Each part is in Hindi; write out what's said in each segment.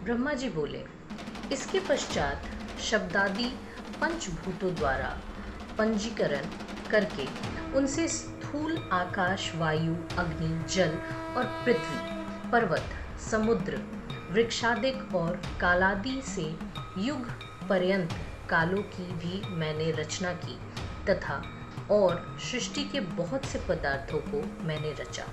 ब्रह्मा जी बोले, इसके पश्चात शब्दादि पंचभूतों द्वारा पंजीकरण करके उनसे स्थूल आकाश, वायु, अग्नि, जल और पृथ्वी, पर्वत, समुद्र, वृक्षादिक और कालादि से युग पर्यंत कालों की भी मैंने रचना की तथा और सृष्टि के बहुत से पदार्थों को मैंने रचा।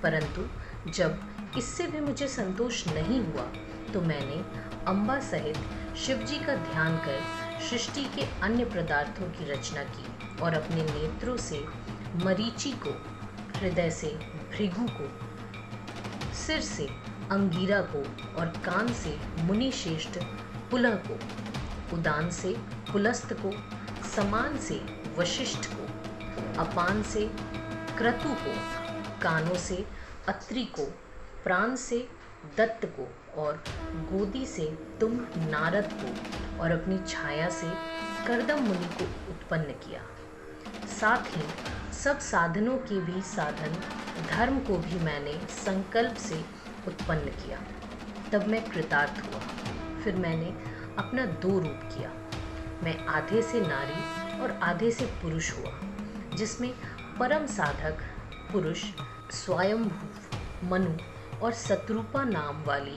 परंतु जब इससे भी मुझे संतोष नहीं हुआ तो मैंने अम्बा सहित शिव जी का ध्यान कर सृष्टि के अन्य पदार्थों की रचना की और अपने नेत्रों से मरीचि को, हृदय से भृगु को, सिर से अंगीरा को और कान से मुनि श्रेष्ठ पुलह को, उदान से पुलस्त को, समान से वशिष्ठ को, अपान से क्रतु को, कानों से अत्रि को, प्राण से दत्त को और गोदी से तुम नारद को और अपनी छाया से कर्दम मुनि को उत्पन्न किया। साथ ही सब साधनों के भी साधन धर्म को भी मैंने संकल्प से उत्पन्न किया। तब मैं कृतार्थ हुआ। फिर मैंने अपना दो रूप किया। मैं आधे से नारी और आधे से पुरुष हुआ, जिसमें परम साधक पुरुष स्वयंभू मनु और शत्रुपा नाम वाली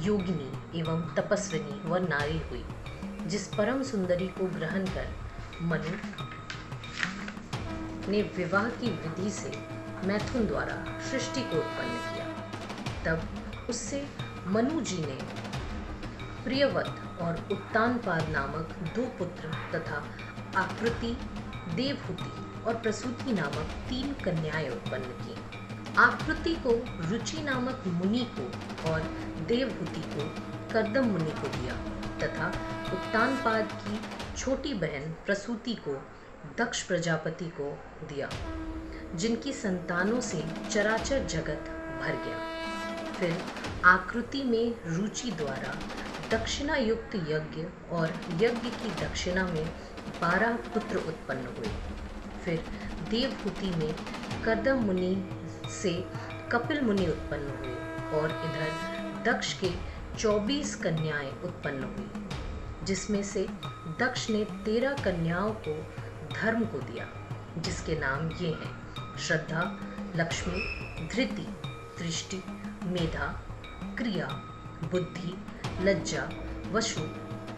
योगिनी एवं तपस्विनी व नारी हुई। जिस परम सुंदरी को ग्रहण कर मनु ने विवाह की विधि से मैथुन द्वारा सृष्टि को उत्पन्न किया। तब उससे मनु जी ने प्रियवत और उत्तानपाद नामक दो पुत्र तथा आकृति, देवहूति और प्रसूति नामक 3 कन्याएं उत्पन्न की। आकृति को रुचि नामक मुनि को और देवहूति को कर्दम मुनि को दिया तथा उत्तानपाद की छोटी बहन प्रसूति को दक्ष प्रजापति को दिया, जिनकी संतानों से चराचर जगत भर गया। फिर आकृति में रुचि द्वारा दक्षिणा युक्त यज्ञ और यज्ञ की दक्षिणा में 12 पुत्र उत्पन्न हुए। फिर देवहूति में कर्दम मुनि से कपिल मुनि उत्पन्न हुए और इधर दक्ष के 24 कन्याएं उत्पन्न हुई, जिसमें से दक्ष ने 13 कन्याओं को धर्म को दिया, जिसके नाम ये हैं: श्रद्धा, लक्ष्मी, धृति, दृष्टि, मेधा, क्रिया, बुद्धि, लज्जा, वशु,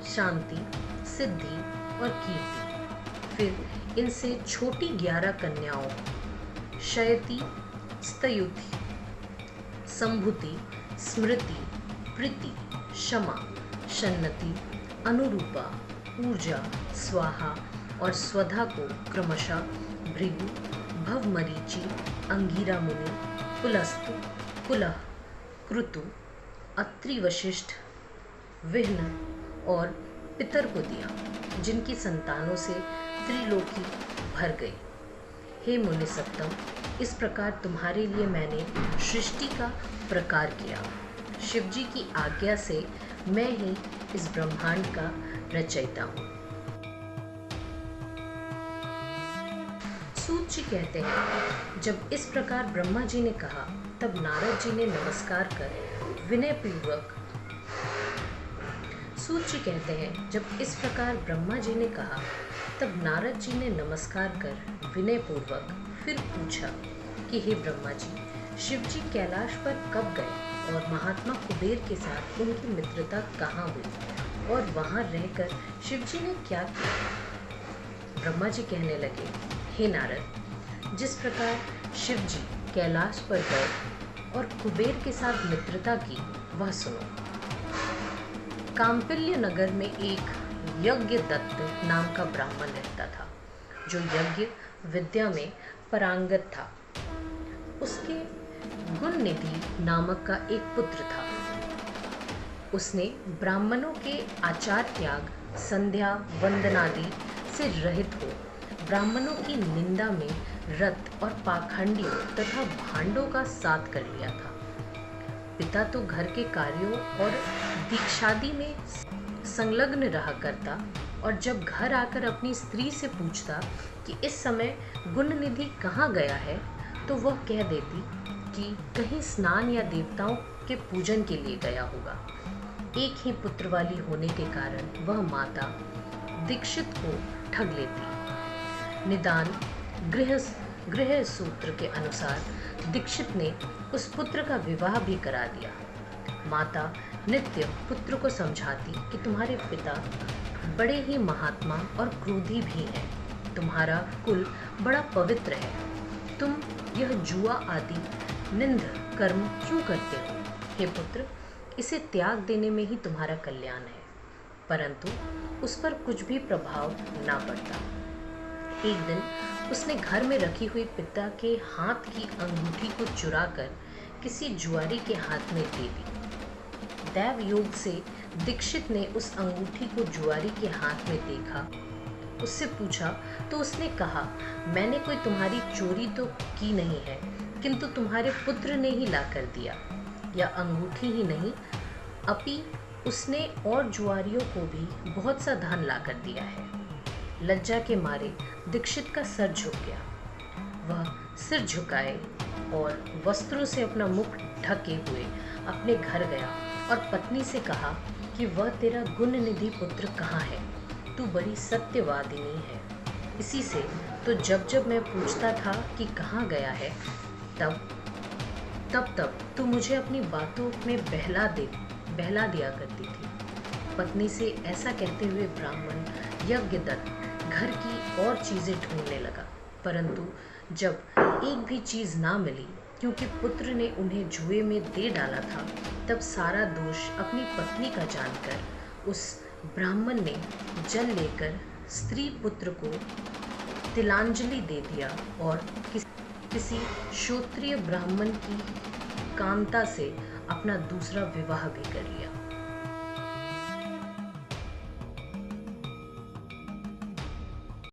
शांति, सिद्धि और कीर्ति। फिर इनसे छोटी 11 कन्याओं शयति, स्तयुति, संभुति, स्मृति, प्रीति, क्षमा, शन्नति, अनुरूपा, ऊर्जा, स्वाहा और स्वधा को क्रमशः भृगु, भवमरीचि, अंगीरा मुनि, पुलस्त, पुलह, क्रतु, अत्रि, वशिष्ठ, विह्न और पितर को दिया, जिनकी संतानों से त्रिलोकी भर गई। हे मुनि सत्तम, इस प्रकार तुम्हारे लिए मैंने सृष्टि का प्रकार किया। शिव जी की आज्ञा से मैं ही इस ब्रह्मांड का रचयिता हूँ। सूत जी कहते हैं, जब इस प्रकार ब्रह्मा जी ने कहा तब नारद जी ने नमस्कार कर विनयपूर्वक सूत जी कहते हैं, जब इस प्रकार ब्रह्मा जी ने कहा तब नारद जी ने नमस्कार कर विनयपूर्वक फिर पूछा कि हे ब्रह्मा जी, शिव जी कैलाश पर कब गए और महात्मा कुबेर के साथ उनकी मित्रता कहाँ हुई और वहाँ रहकर शिव जी ने क्या किया? ब्रह्मा जी कहने लगे, हे नारद, जिस प्रकार शिव जी कैलाश पर गए और कुबेर के साथ मित्रता की वह सुनो। काम्पिल्य नगर में एक यज्ञ दत्त नाम का ब्राह्मण रहता था, जो यज्ञ विद्या में पारंगत था। उसके गुण निधि नामक का एक पुत्र था। उसने ब्राह्मणों के आचार त्याग, संध्या वंदनादि से रहित हो ब्राह्मणों की निंदा में रत और पाखंडियों तथा भांडों का साथ कर लिया था। पिता तो घर के कार्यों और दीक्षादि में संलग्न रहा करता और जब घर आकर अपनी स्त्री से पूछता कि इस समय गुणनिधि कहाँ गया है, तो वह कह देती कि कहीं स्नान या देवताओं के पूजन के लिए गया होगा। एक ही पुत्र वाली होने के कारण वह माता दीक्षित को ठग लेती। निदान गृह सूत्र के अनुसार दीक्षित ने उस पुत्र का विवाह भी करा दिया। माता नित्य पुत्र को समझाती कि तुम्हारे पिता बड़े ही महात्मा और क्रोधी भी हैं। तुम्हारा कुल बड़ा पवित्र है। तुम यह जुआ आदि निंद कर्म क्यों करते हो? हे पुत्र, इसे त्याग देने में ही तुम्हारा कल्याण है। परंतु उस पर कुछ भी प्रभाव ना पड़ता। एक दिन उसने घर में रखी हुई पिता के हाथ की अंगूठी को चुराकर किसी जुआरी के हाथ में दे दी। दैव योग से दीक्षित ने उस अंगूठी को जुआरी के हाथ में देखा। उससे पूछा तो उसने कहा, मैंने कोई तुम्हारी चोरी तो की नहीं है, किंतु तुम्हारे पुत्र ने ही ला कर दिया। यह अंगूठी ही नहीं, अपि उसने और जुआरियों को भी बहुत सा धन ला कर दिया है। लज्जा के मारे दीक्षित का सर झुक गया। वह सिर झुकाए और वस्त्रों से अपना मुख ढके हुए अपने घर गया और पत्नी से कहा कि वह तेरा गुणनिधि पुत्र कहाँ है? तू बड़ी सत्यवादिनी है। इसी से तो जब जब मैं पूछता था कि कहाँ गया है, तब तू मुझे अपनी बातों में बहला दिया करती थी। पत्नी से ऐसा कहते हुए ब्राह्मण यज्ञदत्त घर की और चीज़ें ढूंढने लगा, परंतु जब एक भी चीज़ ना मिली, क्योंकि पुत्र ने उन्हें जुए में दे डाला था, तब सारा दोष अपनी पत्नी का जानकर उस ब्राह्मण ने जल लेकर स्त्री पुत्र को तिलांजलि दे दिया और किसी क्षत्रिय ब्राह्मण की कांता से अपना दूसरा विवाह भी कर लिया।